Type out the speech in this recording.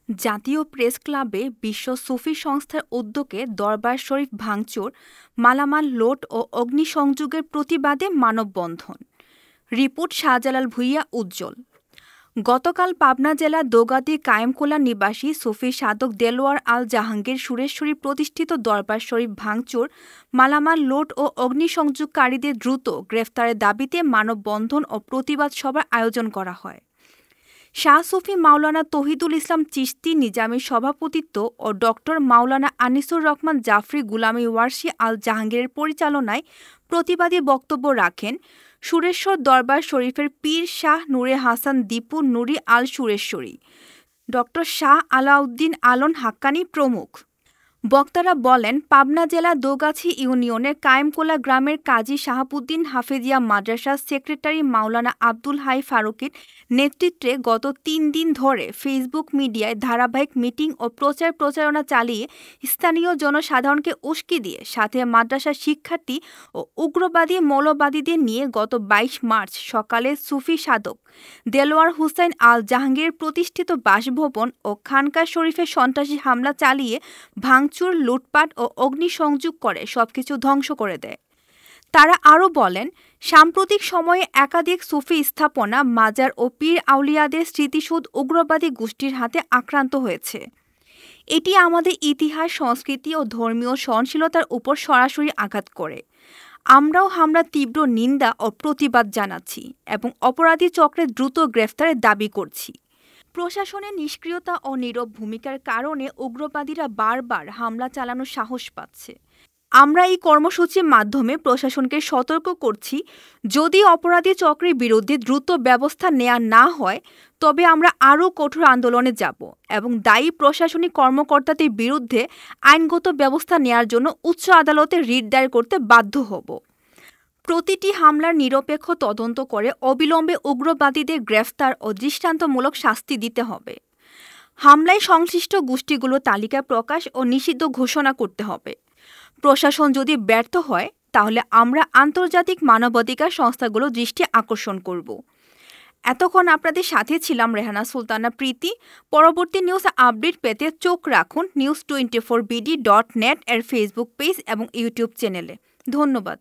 জাতীয় প্রেস ক্লাবে বিশ্ব সুফি সংস্থার উদ্যোগে দরবার শরীফ ভাঙচুর, মালামাল লোড ও অগ্নিসংযোগের প্রতিবাদে মানববন্ধন। রিপোর্ট শাহজালাল ভূঁইয়া উজ্জ্বল। গতকাল পাবনা জেলার দোগাদী কায়েমকোলা নিবাসী সুফি সাধক দেলোয়ার আল জাহাঙ্গীর সুরেশ্বরী প্রতিষ্ঠিত দরবার শরীফ ভাঙচুর, মালামাল লোড ও অগ্নিসংযোগকারীদের দ্রুত গ্রেফতারের দাবিতে মানববন্ধন ও প্রতিবাদ সভার আয়োজন করা হয়। শাহ সুফি মাওলানা তৌহিদুল ইসলাম চিশতি নিজামীর সভাপতিত্ব ও ডক্টর মাওলানা আনিসুর রহমান জাফরি গুলামী ওয়ারশি আল জাহাঙ্গীরের পরিচালনায় প্রতিবাদী বক্তব্য রাখেন সুরেশ্বর দরবার শরীফের পীর শাহ নূরে হাসান দীপু নুরি আল সুরেশ্বরী, ডক্টর শাহ আলাউদ্দিন আলন হাক্কানী প্রমুখ। বক্তারা বলেন, পাবনা জেলা দোগাছি ইউনিয়নের কায়েমকোলা গ্রামের কাজী শাহাবুদ্দিন হাফেজিয়া মাদ্রাসার সেক্রেটারি মাওলানা আব্দুল হাই ফারুকের নেতৃত্বে গত ৩ দিন ধরে ফেসবুক মিডিয়ায় ধারাবাহিক মিটিং ও প্রচারণা চালিয়ে স্থানীয় জনসাধারণকে উস্কে দিয়ে সাথে মাদ্রাসার শিক্ষার্থী ও উগ্রবাদী মৌলবাদীদের নিয়ে গত ২২ মার্চ সকালে সুফি সাধক দেলোয়ার হুসাইন আল জাহাঙ্গীরের প্রতিষ্ঠিত বাসভবন ও খানকা শরীফে সন্ত্রাসী হামলা চালিয়ে ভাঙচুর, লুটপাট ও অগ্নিসংযোগ করে সবকিছু ধ্বংস করে দেয়। তারা আরও বলেন, সাম্প্রতিক সময়ে একাধিক সুফি স্থাপনা, মাজার ও পীর আউলিয়াদের স্মৃতিসৌধ উগ্রবাদী গোষ্ঠীর হাতে আক্রান্ত হয়েছে। এটি আমাদের ইতিহাস, সংস্কৃতি ও ধর্মীয় সহনশীলতার উপর সরাসরি আঘাত করে। আমরাও হামলার তীব্র নিন্দা ও প্রতিবাদ জানাচ্ছি এবং অপরাধী চক্রের দ্রুত গ্রেফতারের দাবি করছি। প্রশাসনের নিষ্ক্রিয়তা ও নীরব ভূমিকার কারণে উগ্রবাদীরা বারবার হামলা চালানোর সাহস পাচ্ছে। আমরা এই কর্মসূচির মাধ্যমে প্রশাসনকে সতর্ক করছি, যদি অপরাধী চক্রের বিরুদ্ধে দ্রুত ব্যবস্থা নেওয়া না হয় তবে আমরা আরও কঠোর আন্দোলনে যাব এবং দায়ী প্রশাসনিক কর্মকর্তাদের বিরুদ্ধে আইনগত ব্যবস্থা নেওয়ার জন্য উচ্চ আদালতে রিট দায়ের করতে বাধ্য হব। প্রতিটি হামলার নিরপেক্ষ তদন্ত করে অবিলম্বে উগ্রবাদীদের গ্রেফতার ও দৃষ্টান্তমূলক শাস্তি দিতে হবে। হামলায় সংশ্লিষ্ট গোষ্ঠীগুলোর তালিকা প্রকাশ ও নিষিদ্ধ ঘোষণা করতে হবে। প্রশাসন যদি ব্যর্থ হয় তাহলে আমরা আন্তর্জাতিক মানবাধিকার সংস্থাগুলোর দৃষ্টি আকর্ষণ করব। এতক্ষণ আপনাদের সাথে ছিলাম রেহানা সুলতানা প্রীতি। পরবর্তী নিউজ আপডেট পেতে চোখ রাখুন news24bd.net এর ফেসবুক পেজ এবং ইউটিউব চ্যানেলে। ধন্যবাদ।